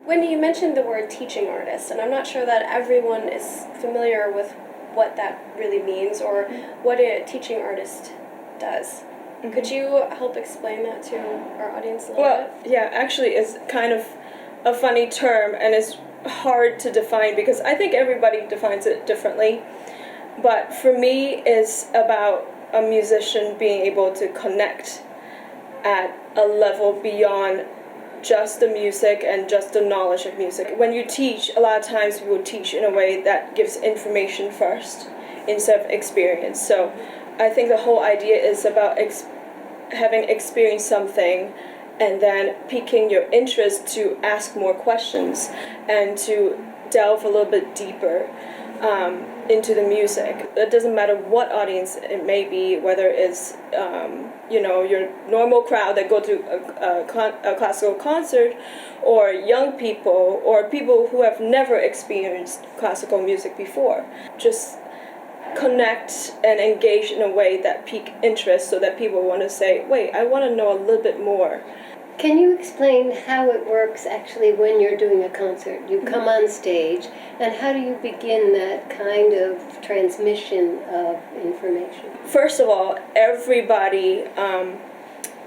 Wendy, you mentioned the word teaching artist, and I'm not sure that everyone is familiar with what that really means or what a teaching artist does. Mm-hmm. Could you help explain that to our audience a little bit? Well, yeah, actually it's kind of a funny term, and it's hard to define because I think everybody defines it differently. But for me, it's about a musician being able to connect at a level beyond just the music and just the knowledge of music. When you teach, a lot of times we will teach in a way that gives information first instead of experience. So I think the whole idea is about having experienced something and then piquing your interest to ask more questions and to delve a little bit deeper into the music. It doesn't matter what audience it may be, whether it's your normal crowd that go to a classical concert, or young people, or people who have never experienced classical music before. Just connect and engage in a way that pique interest so that people want to say, wait, I want to know a little bit more. Can you explain how it works actually when you're doing a concert? You come on stage, and how do you begin that kind of transmission of information? First of all, everybody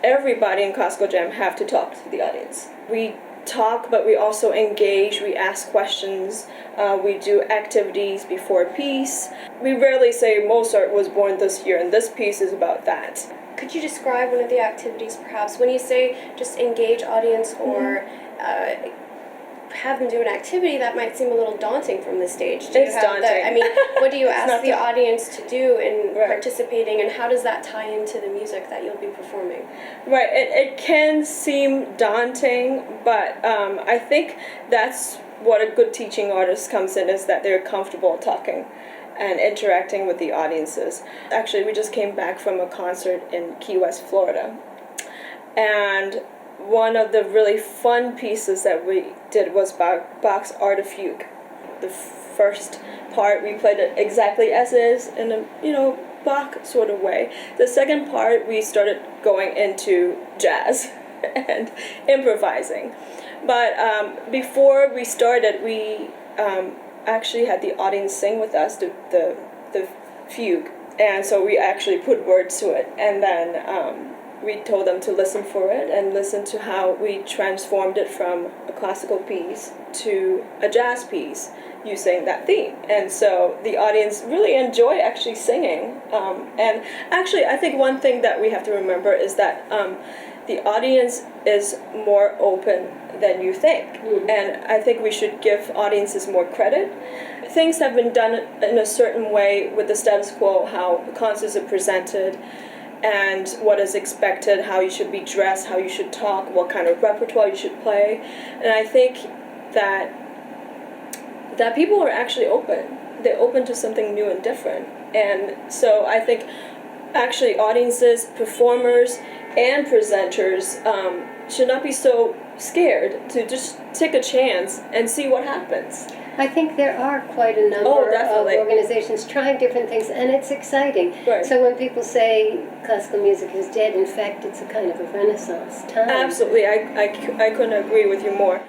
in Classical Jam have to talk to the audience. We talk, but we also engage, we ask questions, we do activities before a piece. We rarely say Mozart was born this year and this piece is about that. Could you describe one of the activities, perhaps? When you say just engage audience or have them do an activity, that might seem a little daunting from the stage. It's daunting. What do you ask the audience to do in participating, and how does that tie into the music that you'll be performing? Right, it can seem daunting, but I think that's what a good teaching artist comes in, is that they're comfortable talking and interacting with the audiences. Actually, we just came back from a concert in Key West, Florida. And one of the really fun pieces that we did was Bach's Art of Fugue. The first part, we played it exactly as is in a Bach sort of way. The second part, we started going into jazz and improvising. But before we started, we actually had the audience sing with us the fugue, and so we actually put words to it, and then we told them to listen for it and listen to how we transformed it from a classical piece to a jazz piece using that theme. And so the audience really enjoy actually singing, and actually I think one thing that we have to remember is that the audience is more open than you think. Mm-hmm. And I think we should give audiences more credit. Things have been done in a certain way with the status quo, how concerts are presented, and what is expected, how you should be dressed, how you should talk, what kind of repertoire you should play. And I think that people are actually open. They're open to something new and different. And so I think actually audiences, performers, and presenters should not be so scared to just take a chance and see what happens. I think there are quite a number of organizations trying different things, and it's exciting. Right. So when people say classical music is dead, in fact, it's a kind of a renaissance time. Absolutely, I couldn't agree with you more.